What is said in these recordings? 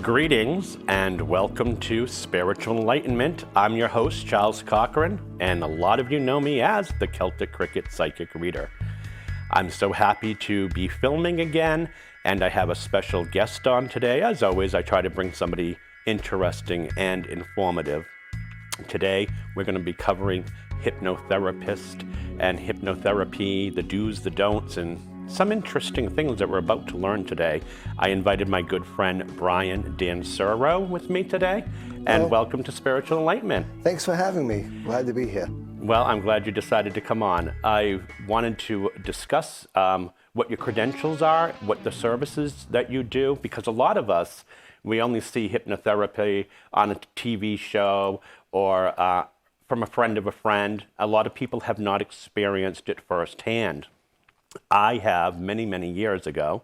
Greetings and welcome to Spiritual Enlightenment. I'm your host, Charles Cochran, and a lot of you know me as the Celtic Cricket Psychic Reader. I'm so happy to be filming again, and I have a special guest on today. As always, I try to bring somebody interesting and informative. Today, we're going to be covering hypnotherapist and hypnotherapy, the do's, the don'ts, and some interesting things that we're about to learn today. I invited my good friend Brian Dansereau with me today, and welcome to Spiritual Enlightenment. Thanks for having me. Glad to be here. Well, I'm glad you decided to come on. I wanted to discuss what your credentials are, what the services that you do, because a lot of us, we only see hypnotherapy on a TV show or from a friend of a friend. A lot of people have not experienced it firsthand. I have many, many years ago,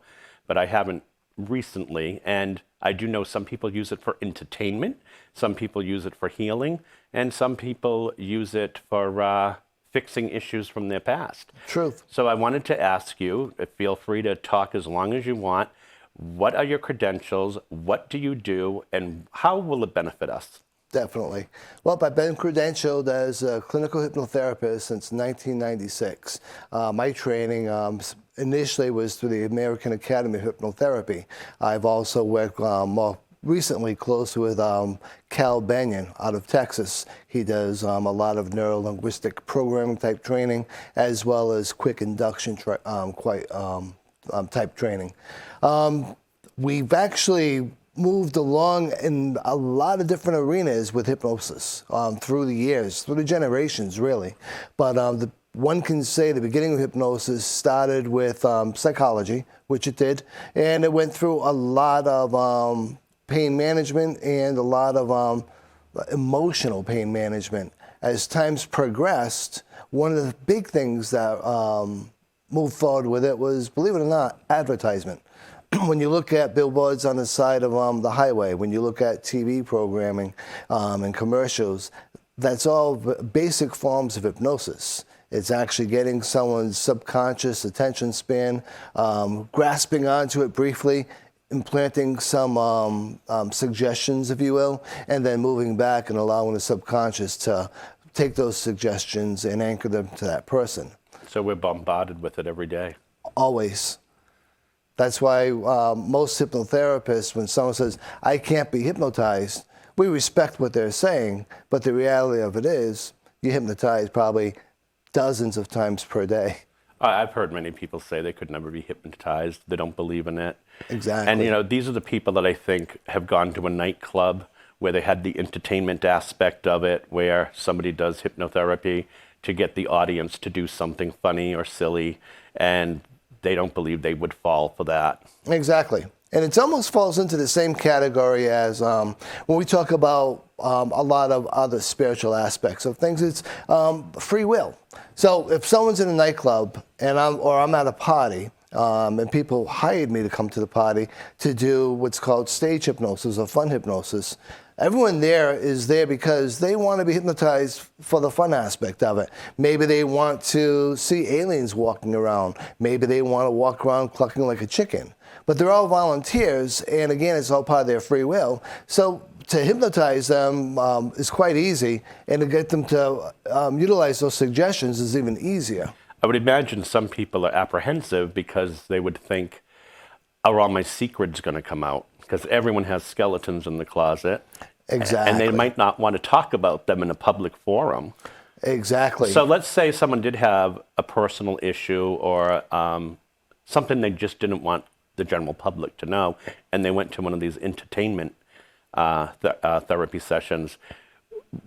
but I haven't recently. And I do know some people use it for entertainment, some people use it for healing, and some people use it for fixing issues from their past. Truth. So I wanted to ask you, feel free to talk as long as you want. What are your credentials? What do you do? And how will it benefit us? Definitely. Well, I've been credentialed as a clinical hypnotherapist since 1996. My training initially was through the American Academy of Hypnotherapy. I've also worked more recently close with Cal Benyon out of Texas. He does a lot of neuro-linguistic programming type training, as well as quick induction type training. We've actually moved along in a lot of different arenas with hypnosis through the years, through the generations, really. But one can say the beginning of hypnosis started with psychology, which it did, and it went through a lot of pain management and a lot of emotional pain management. As times progressed, one of the big things that moved forward with it was, believe it or not, advertisement. When you look at billboards on the side of the highway, when you look at TV programming and commercials, that's all basic forms of hypnosis. It's actually getting someone's subconscious attention span, grasping onto it briefly, implanting some suggestions, if you will, and then moving back and allowing the subconscious to take those suggestions and anchor them to that person. So we're bombarded with it every day. Always. That's why most hypnotherapists, when someone says, I can't be hypnotized, we respect what they're saying, but the reality of it is you hypnotize probably dozens of times per day. I've heard many people say they could never be hypnotized. They don't believe in it. Exactly. And, these are the people that I think have gone to a nightclub where they had the entertainment aspect of it, where somebody does hypnotherapy to get the audience to do something funny or silly, and they don't believe they would fall for that. Exactly. And it almost falls into the same category as when we talk about a lot of other spiritual aspects of things, it's free will. So if someone's in a nightclub and I'm at a party, and people hired me to come to the party to do what's called stage hypnosis or fun hypnosis, everyone there is there because they want to be hypnotized for the fun aspect of it. Maybe they want to see aliens walking around. Maybe they want to walk around clucking like a chicken. But they're all volunteers, and again, it's all part of their free will. So to hypnotize them is quite easy, and to get them to utilize those suggestions is even easier. I would imagine some people are apprehensive because they would think, are all my secrets going to come out? Because everyone has skeletons in the closet. Exactly. And they might not want to talk about them in a public forum. Exactly. So let's say someone did have a personal issue or something they just didn't want the general public to know, and they went to one of these entertainment therapy sessions.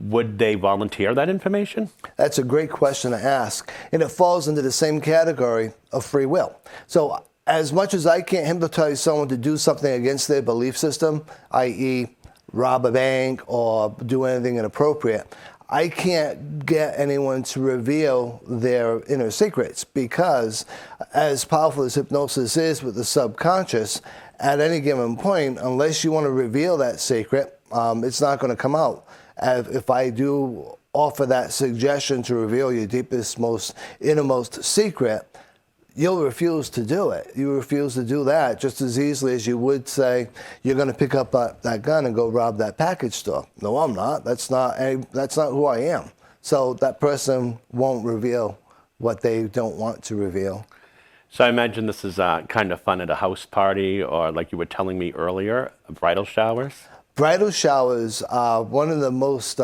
Would they volunteer that information? That's a great question to ask. And it falls into the same category of free will. So as much as I can't hypnotize someone to do something against their belief system, i.e. rob a bank or do anything inappropriate, I can't get anyone to reveal their inner secrets, because as powerful as hypnosis is with the subconscious, at any given point, unless you want to reveal that secret, it's not going to come out. If I do offer that suggestion to reveal your deepest, most innermost secret, you'll refuse to do it. You refuse to do that just as easily as you would say you're going to pick up that gun and go rob that package store. No, I'm not. That's not who I am. So that person won't reveal what they don't want to reveal. So I imagine this is kind of fun at a house party, or like you were telling me earlier, bridal showers? Bridal showers are one of the most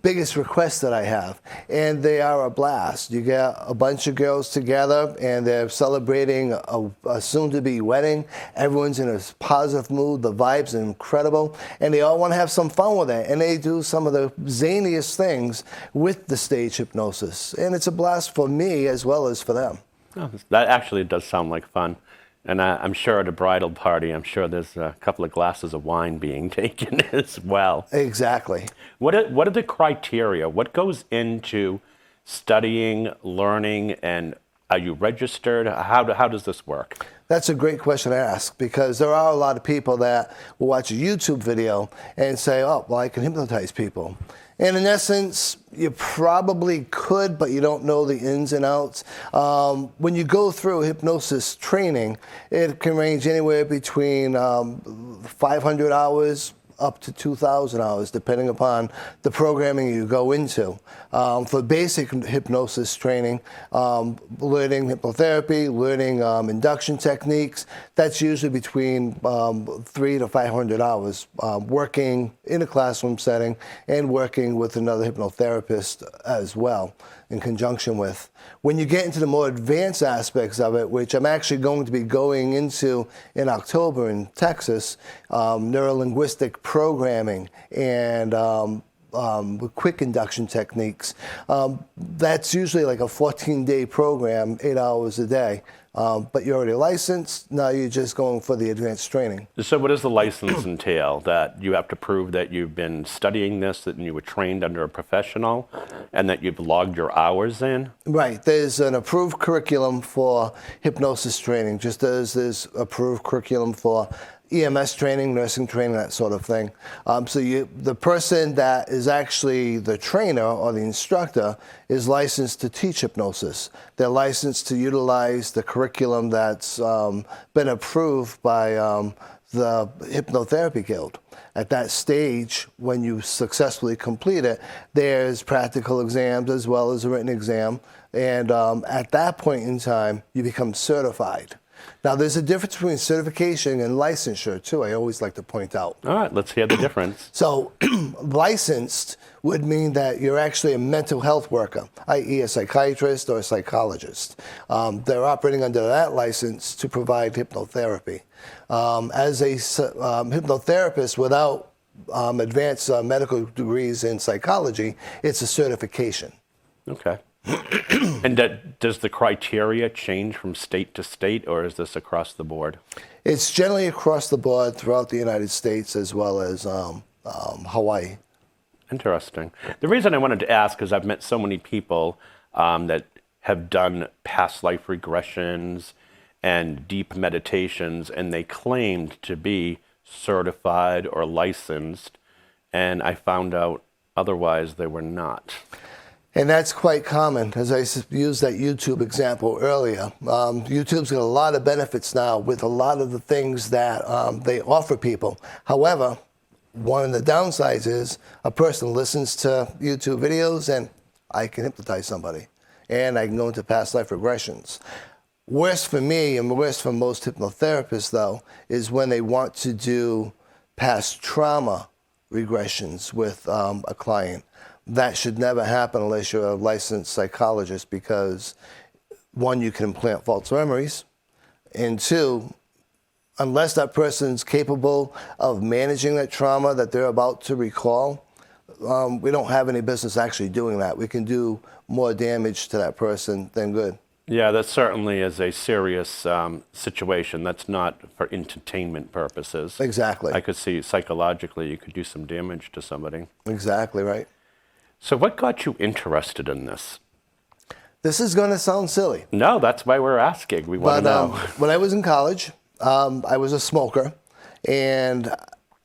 biggest requests that I have, and they are a blast. You get a bunch of girls together and they're celebrating a soon-to-be wedding. Everyone's in a positive mood, the vibes are incredible, and they all want to have some fun with it, and they do some of the zaniest things with the stage hypnosis, and it's a blast for me as well as for them. Oh, that actually does sound like fun. And I'm sure at a bridal party, I'm sure there's a couple of glasses of wine being taken as well. Exactly. What are the criteria? What goes into studying, learning, and are you registered? How does this work? That's a great question to ask, because there are a lot of people that will watch a YouTube video and say, oh, well, I can hypnotize people. And in essence, you probably could, but you don't know the ins and outs. When you go through hypnosis training, it can range anywhere between 500 hours up to 2,000 hours, depending upon the programming you go into. For basic hypnosis training, learning hypnotherapy, learning induction techniques, that's usually between 300 to 500 hours, working in a classroom setting and working with another hypnotherapist as well, in conjunction with. When you get into the more advanced aspects of it, which I'm actually going to be going into in October in Texas, neuro-linguistic programming and quick induction techniques, that's usually like a 14-day program, 8 hours a day. But you're already licensed, now you're just going for the advanced training. So what does the license entail? That you have to prove that you've been studying this, that you were trained under a professional, and that you've logged your hours in? Right. There's an approved curriculum for hypnosis training, just as there's approved curriculum for EMS training, nursing training, that sort of thing. So the person that is actually the trainer or the instructor is licensed to teach hypnosis. They're licensed to utilize the curriculum that's been approved by the Hypnotherapy Guild. At that stage, when you successfully complete it, there's practical exams as well as a written exam. And at that point in time, you become certified. Now, there's a difference between certification and licensure, too, I always like to point out. All right, let's hear the difference. So, licensed would mean that you're actually a mental health worker, i.e. a psychiatrist or a psychologist. They're operating under that license to provide hypnotherapy. As a hypnotherapist without advanced medical degrees in psychology, it's a certification. Okay. And does the criteria change from state to state, or is this across the board? It's generally across the board throughout the United States as well as Hawaii. Interesting. The reason I wanted to ask is I've met so many people that have done past life regressions and deep meditations, and they claimed to be certified or licensed, and I found out otherwise they were not. And that's quite common, as I used that YouTube example earlier. YouTube's got a lot of benefits now with a lot of the things that they offer people. However, one of the downsides is a person listens to YouTube videos and I can hypnotize somebody. And I can go into past life regressions. Worse for me and worse for most hypnotherapists, though, is when they want to do past trauma regressions with a client. That should never happen unless you're a licensed psychologist, because one, you can implant false memories, and two, unless that person's capable of managing that trauma that they're about to recall, we don't have any business actually doing that. We can do more damage to that person than good. Yeah, that certainly is a serious situation. That's not for entertainment purposes. Exactly. I could see psychologically you could do some damage to somebody. Exactly right. So what got you interested in this? This is going to sound silly. No, that's why we're asking. We want to know. When I was in college, I was a smoker, and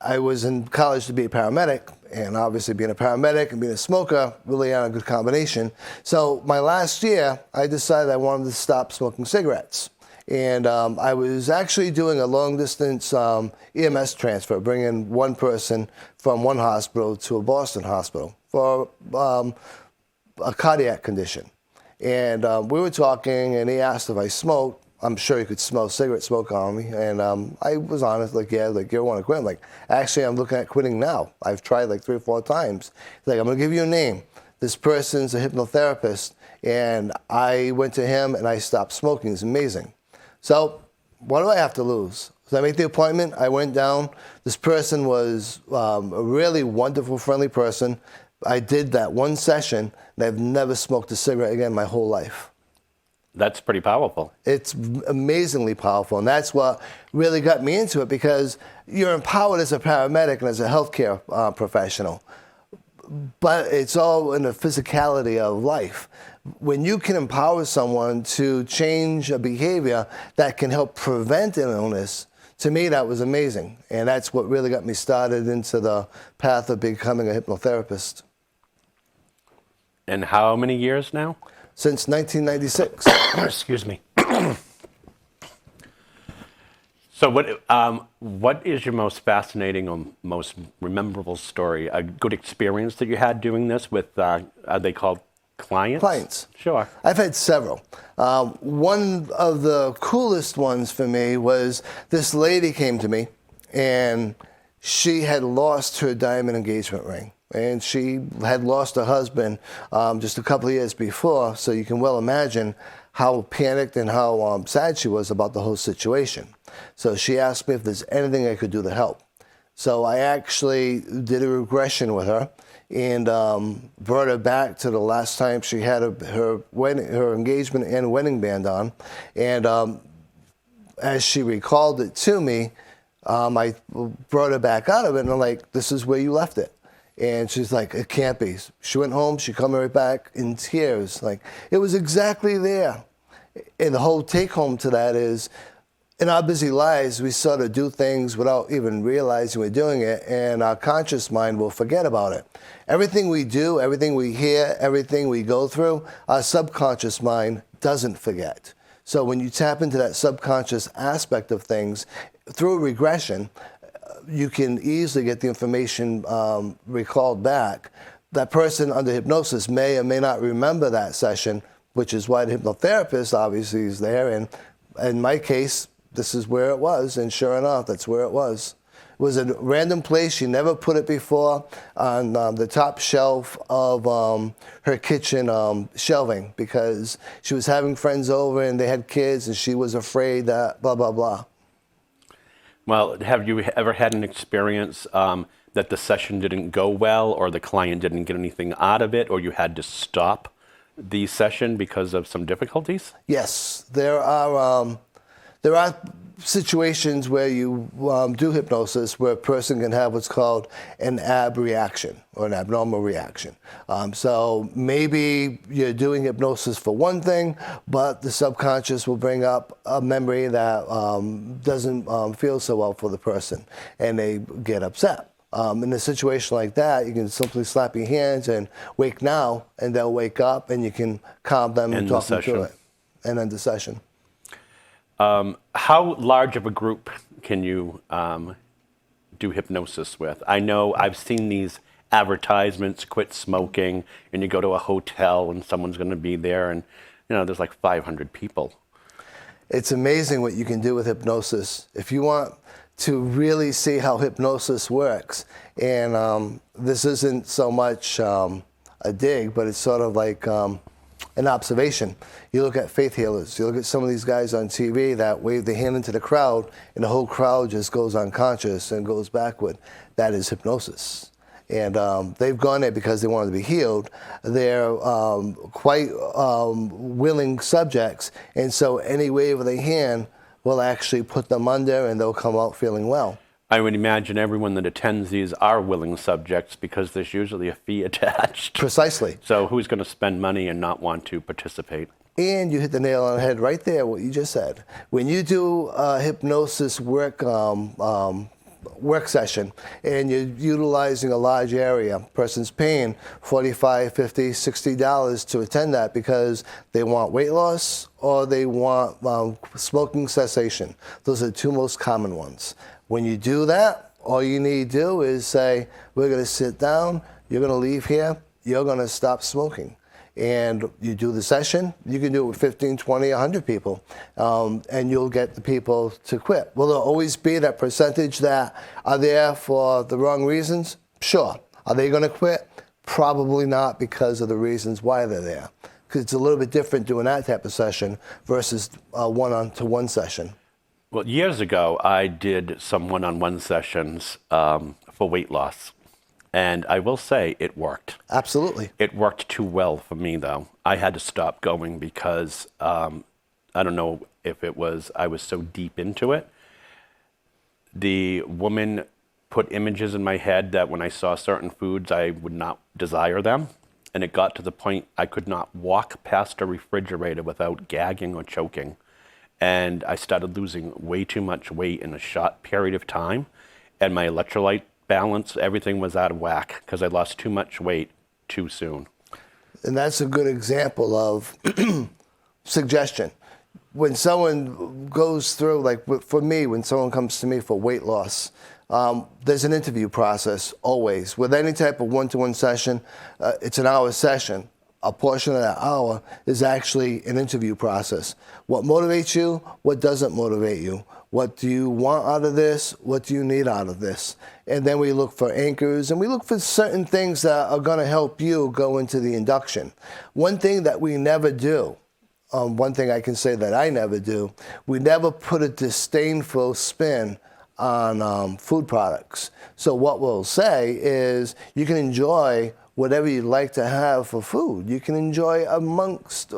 I was in college to be a paramedic, and obviously being a paramedic and being a smoker really aren't a good combination. So my last year, I decided I wanted to stop smoking cigarettes. And I was actually doing a long-distance EMS transfer, bringing one person from one hospital to a Boston hospital for a cardiac condition. And we were talking, and he asked if I smoked. I'm sure he could smell cigarette smoke on me. And I was honest, like, yeah, like, you want to quit? I'm like, actually, I'm looking at quitting now. I've tried like 3 or 4 times. He's like, I'm going to give you a name. This person's a hypnotherapist. And I went to him, and I stopped smoking. It's amazing. So what do I have to lose? So I made the appointment. I went down. This person was a really wonderful, friendly person. I did that one session, and I've never smoked a cigarette again my whole life. That's pretty powerful. It's amazingly powerful, and that's what really got me into it, because you're empowered as a paramedic and as a healthcare professional, but it's all in the physicality of life. When you can empower someone to change a behavior that can help prevent an illness, to me, that was amazing. And that's what really got me started into the path of becoming a hypnotherapist. And how many years now? Since 1996. Excuse me. So what is your most fascinating or most memorable story? A good experience that you had doing this with, are they called clients? Clients. Sure. I've had several. One of the coolest ones for me was this lady came to me, and she had lost her diamond engagement ring. And she had lost her husband just a couple of years before, so you can well imagine how panicked and how sad she was about the whole situation. So she asked me if there's anything I could do to help. So I actually did a regression with her and brought her back to the last time she had her engagement and wedding band on. And as she recalled it to me, I brought her back out of it, and I'm like, this is where you left it. And she's like, it can't be. She went home, she come right back in tears. Like, it was exactly there. And the whole take home to that is, in our busy lives, we sort of do things without even realizing we're doing it, and our conscious mind will forget about it. Everything we do, everything we hear, everything we go through, our subconscious mind doesn't forget. So when you tap into that subconscious aspect of things through regression, you can easily get the information recalled back. That person under hypnosis may or may not remember that session, which is why the hypnotherapist obviously is there. And in my case, this is where it was, and sure enough, that's where it was. It was a random place. She never put it before on the top shelf of her kitchen shelving, because she was having friends over and they had kids, and she was afraid that blah, blah, blah. Well, have you ever had an experience that the session didn't go well, or the client didn't get anything out of it, or you had to stop the session because of some difficulties? Yes, there are situations where you do hypnosis where a person can have what's called an ab reaction or an abnormal reaction. So maybe you're doing hypnosis for one thing, but the subconscious will bring up a memory that doesn't feel so well for the person, and they get upset. In a situation like that, you can simply slap your hands and wake now, and they'll wake up, and you can calm them and talk them through it, and end the session. How large of a group can you do hypnosis with? I know I've seen these advertisements, quit smoking, and you go to a hotel and someone's going to be there, and there's like 500 people. It's amazing what you can do with hypnosis. If you want to really see how hypnosis works, and this isn't so much a dig, but it's sort of like an observation. You look at faith healers. You look at some of these guys on TV that wave their hand into the crowd, and the whole crowd just goes unconscious and goes backward. That is hypnosis. And they've gone there because they wanted to be healed. They're quite willing subjects, and so any wave of the hand will actually put them under, and they'll come out feeling well. I would imagine everyone that attends these are willing subjects, because there's usually a fee attached. Precisely. So who's going to spend money and not want to participate? And you hit the nail on the head right there, what you just said. When you do hypnosis work work session and you're utilizing a large area, person's paying $45, $50, $60 to attend that because they want weight loss or they want smoking cessation. Those are the two most common ones. When you do that, all you need to do is say, we're going to sit down, you're going to leave here, you're going to stop smoking. And you do the session, you can do it with 15, 20, 100 people, and you'll get the people to quit. Will there always be that percentage that are there for the wrong reasons? Sure. Are they going to quit? Probably not, because of the reasons why they're there. Because it's a little bit different doing that type of session versus one-on-to-one session. Well, years ago, I did some one-on-one sessions for weight loss. And I will say it worked. Absolutely. It worked too well for me, though. I had to stop going because I don't know if it was I was so deep into it. The woman put images in my head that when I saw certain foods, I would not desire them. And it got to the point I could not walk past a refrigerator without gagging or choking. And I started losing way too much weight in a short period of time. And my electrolyte balance, everything was out of whack because I lost too much weight too soon. And that's a good example of suggestion. When someone goes through, like for me, when someone comes to me for weight loss, there's an interview process always. With any type of one-to-one session, it's an hour session. A portion of that hour is actually an interview process. What motivates you? What doesn't motivate you? What do you want out of this? What do you need out of this? And then we look for anchors, and we look for certain things that are going to help you go into the induction. One thing that we never do, one thing I can say that I never do, we never put a disdainful spin on food products. So what we'll say is you can enjoy whatever you'd like to have for food. You can enjoy amongst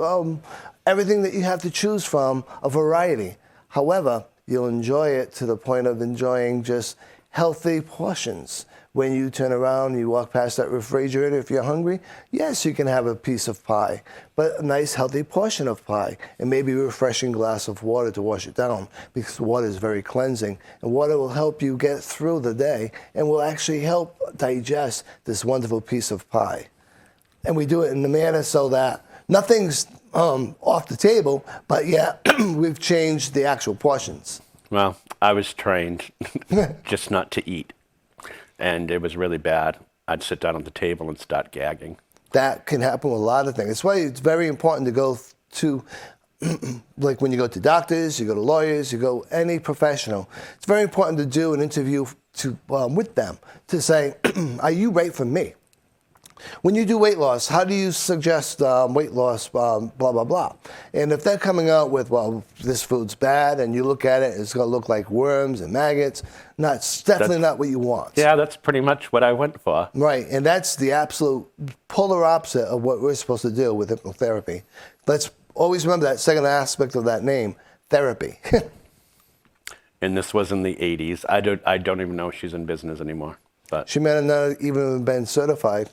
everything that you have to choose from, a variety. However, you'll enjoy it to the point of enjoying just healthy portions. When you turn around and you walk past that refrigerator, if you're hungry, yes, you can have a piece of pie, but a nice healthy portion of pie, and maybe a refreshing glass of water to wash it down, because water is very cleansing, and water will help you get through the day and will actually help digest this wonderful piece of pie. And we do it in the manner so that nothing's off the table, but yeah, we've changed the actual portions. Well, I was trained just not to eat, and it was really bad. I'd sit down at the table and start gagging. That can happen with a lot of things. That's why it's very important to go to, like when you go to doctors, you go to lawyers, you go any professional. It's very important to do an interview with them to say, are you right for me? When you do weight loss, how do you suggest weight loss, blah, blah, blah? And if they're coming out with, well, this food's bad, and you look at it, it's going to look like worms and maggots, it's definitely not what you want. Yeah, that's pretty much what I went for. Right, and that's the absolute polar opposite of what we're supposed to do with hypnotherapy. Let's always remember that second aspect of that name, therapy. And this was in the 80s. I don't even know if she's in business anymore. But she may have not even been certified.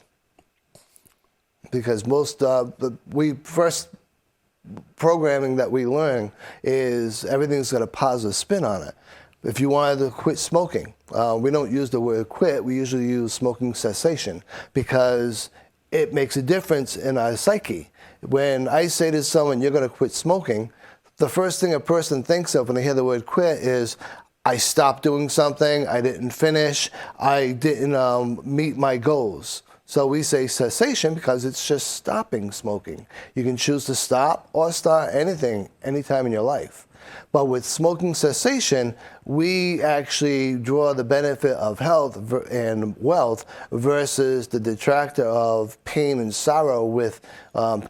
Because most first programming that we learn is everything's got a positive spin on it. If you wanted to quit smoking, we don't use the word quit, we usually use smoking cessation, because it makes a difference in our psyche. When I say to someone, you're going to quit smoking, the first thing a person thinks of when they hear the word quit is, I stopped doing something, I didn't finish, I didn't meet my goals. So we say cessation because it's just stopping smoking. You can choose to stop or start anything, anytime in your life. But with smoking cessation, we actually draw the benefit of health and wealth versus the detractor of pain and sorrow with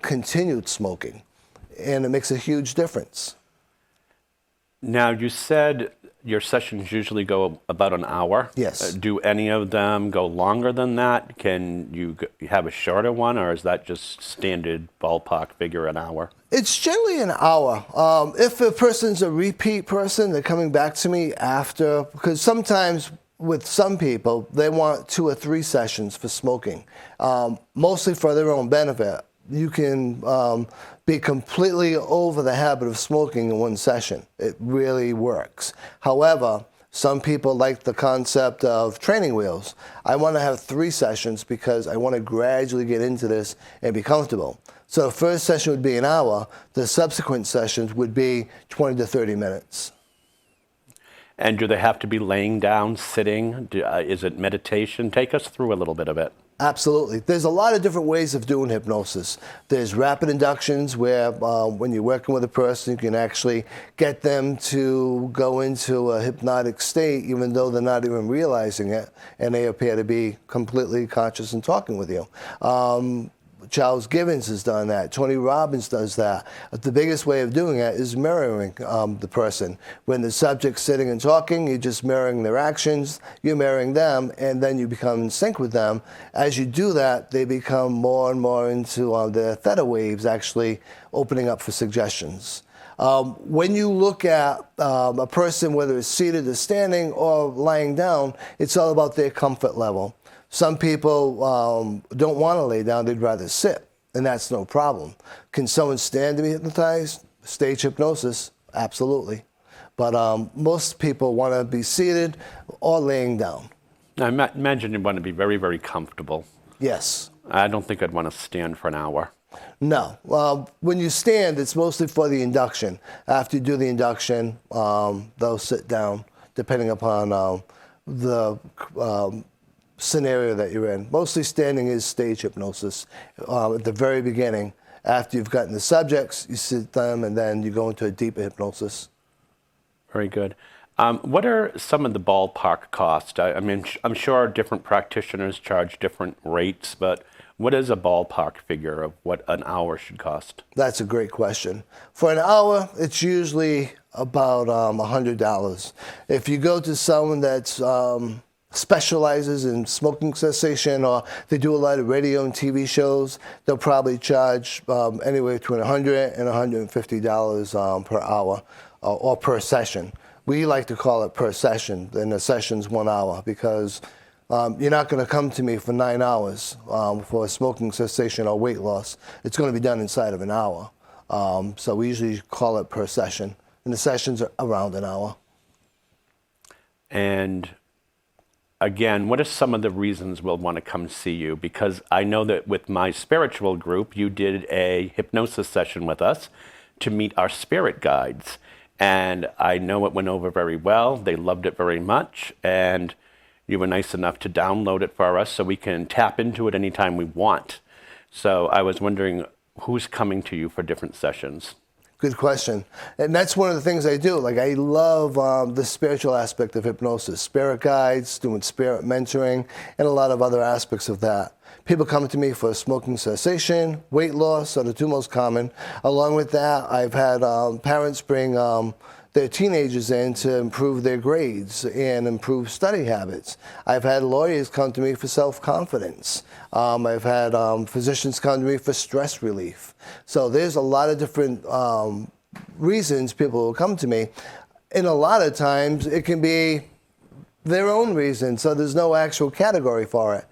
continued smoking. And it makes a huge difference. Now, you said your sessions usually go about an hour. Yes. Do any of them go longer than that? Can you have a shorter one, or is that just standard ballpark figure an hour? It's generally an hour. If a person's a repeat person, they're coming back to me after, because sometimes with some people, they want 2 or 3 sessions for smoking, mostly for their own benefit. You can be completely over the habit of smoking in one session. It really works. However, Some people like the concept of training wheels. I want to have 3 sessions because I want to gradually get into this and be comfortable. So the first session would be an hour. The subsequent sessions would be 20 to 30 minutes. And do they have to be laying down, sitting? Is it meditation? Take us through a little bit of it. Absolutely. There's a lot of different ways of doing hypnosis. There's rapid inductions where when you're working with a person, you can actually get them to go into a hypnotic state even though they're not even realizing it, and they appear to be completely conscious and talking with you. Charles Gibbons has done that. Tony Robbins does that. The biggest way of doing it is mirroring the person. When the subject's sitting and talking, you're just mirroring their actions, you're mirroring them, and then you become in sync with them. As you do that, they become more and more into their theta waves actually opening up for suggestions. When you look at a person, whether it's seated or standing or lying down, it's all about their comfort level. Some people don't want to lay down, they'd rather sit, and that's no problem. Can someone stand to be hypnotized? Stage hypnosis, absolutely. But most people want to be seated or laying down. I imagine you'd want to be very, very comfortable. Yes. I don't think I'd want to stand for an hour. No. When you stand, it's mostly for the induction. After you do the induction, they'll sit down, depending upon the scenario that you're in. Mostly standing is stage hypnosis. At the very beginning, after you've gotten the subjects, you sit them, and then you go into a deeper hypnosis. Very good. What are some of the ballpark costs? I mean, I'm sure different practitioners charge different rates, but what is a ballpark figure of what an hour should cost? That's a great question. For an hour, it's usually about $100. If you go to someone that's specializes in smoking cessation, or they do a lot of radio and TV shows, they'll probably charge anywhere between $100 and $150 per hour or per session. We like to call it per session, and the session's 1 hour, because you're not going to come to me for 9 hours for a smoking cessation or weight loss. It's going to be done inside of an hour. So we usually call it per session, and the sessions are around an hour. And again, what are some of the reasons we'll want to come see you? Because I know that with my spiritual group, you did a hypnosis session with us to meet our spirit guides. And I know it went over very well. They loved it very much. And you were nice enough to download it for us so we can tap into it anytime we want. So I was wondering who's coming to you for different sessions? Good question. And that's one of the things I do. Like, I love the spiritual aspect of hypnosis, spirit guides, doing spirit mentoring, and a lot of other aspects of that. People come to me for smoking cessation, weight loss are the 2 most common. Along with that, I've had parents bring their teenagers in to improve their grades and improve study habits. I've had lawyers come to me for self-confidence. I've had physicians come to me for stress relief. So there's a lot of different reasons people will come to me. And a lot of times it can be their own reason, so there's no actual category for it.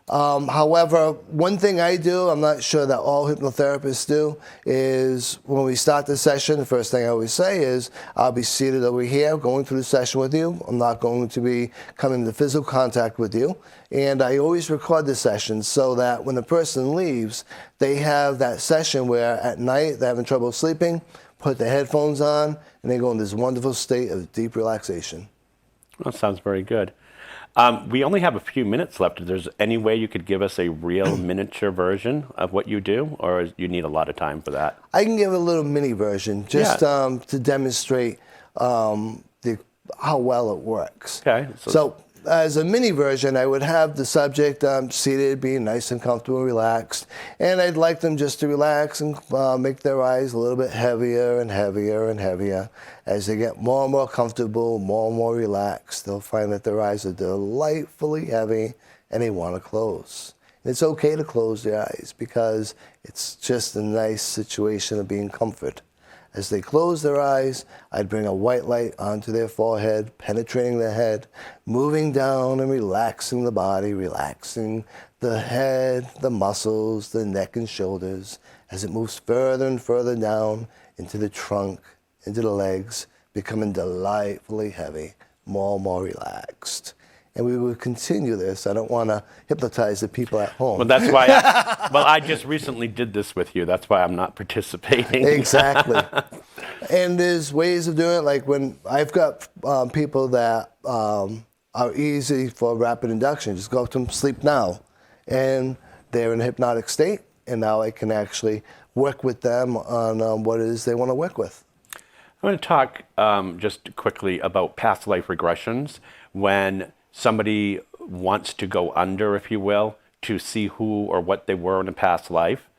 However, one thing I do, I'm not sure that all hypnotherapists do, is when we start the session, the first thing I always say is, I'll be seated over here going through the session with you. I'm not going to be coming into physical contact with you. And I always record the session so that when the person leaves, they have that session where at night they're having trouble sleeping, put the headphones on, and they go in this wonderful state of deep relaxation. That sounds very good. We only have a few minutes left. If there's any way you could give us a real miniature version of what you do, or you need a lot of time for that? I can give a little mini version just to demonstrate how well it works. Okay. So as a mini version, I would have the subject seated, being nice and comfortable and relaxed, and I'd like them just to relax and make their eyes a little bit heavier and heavier and heavier. As they get more and more comfortable, more and more relaxed, they'll find that their eyes are delightfully heavy and they want to close. And it's okay to close their eyes because it's just a nice situation of being comfort. As they close their eyes, I'd bring a white light onto their forehead, penetrating their head, moving down and relaxing the body, relaxing the head, the muscles, the neck and shoulders, as it moves further and further down into the trunk, into the legs, becoming delightfully heavy, more relaxed. And we will continue this. I don't want to hypnotize the people at home. Well, that's why I just recently did this with you. That's why I'm not participating. Exactly. And there's ways of doing it. Like when I've got people that are easy for rapid induction, just go up to them, sleep now. And they're in a hypnotic state. And now I can actually work with them on what it is they want to work with. I'm going to talk just quickly about past life regressions. When somebody wants to go under, if you will, to see who or what they were in a past life,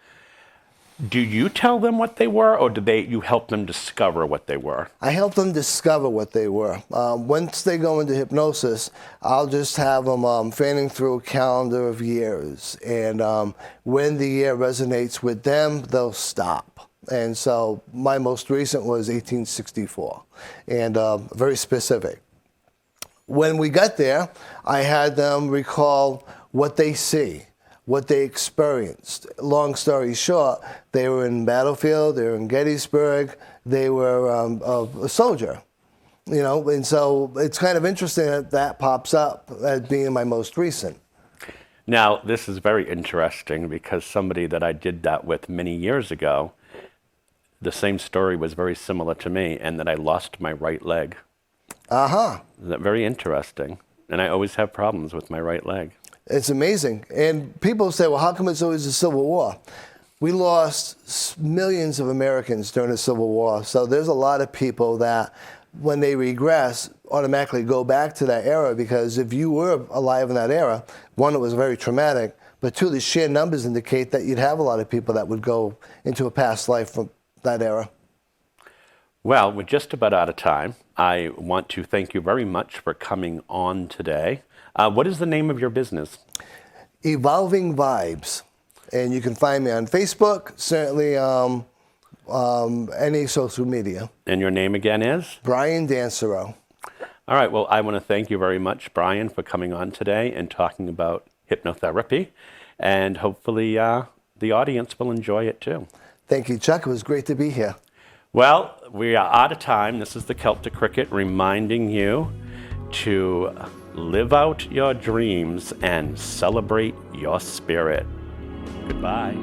do you tell them what they were, or do you help them discover what they were? I help them discover what they were. Once they go into hypnosis, I'll just have them fanning through a calendar of years. And when the year resonates with them, they'll stop. And so my most recent was 1864, and very specific. When we got there, I had them recall what they see, what they experienced. Long story short, they were in battlefield, they were in Gettysburg, they were a soldier, you know, and so it's kind of interesting that that pops up as being my most recent. Now, this is very interesting because somebody that I did that with many years ago, the same story was very similar to me, and that I lost my right leg. Uh-huh. Isn't that very interesting? And I always have problems with my right leg. It's amazing. And people say, well, how come it's always a Civil War? We lost millions of Americans during the Civil War. So there's a lot of people that, when they regress, automatically go back to that era, because if you were alive in that era, one, it was very traumatic, but two, the sheer numbers indicate that you'd have a lot of people that would go into a past life from that era. Well, we're just about out of time. I want to thank you very much for coming on today. What is the name of your business? Evolving Vibes. And you can find me on Facebook, certainly any social media. And your name again is? Brian Dansereau. All right. Well, I want to thank you very much, Brian, for coming on today and talking about hypnotherapy. And hopefully the audience will enjoy it too. Thank you, Chuck. It was great to be here. Well, we are out of time. This is the Celtic Cricket reminding you to live out your dreams and celebrate your spirit. Goodbye.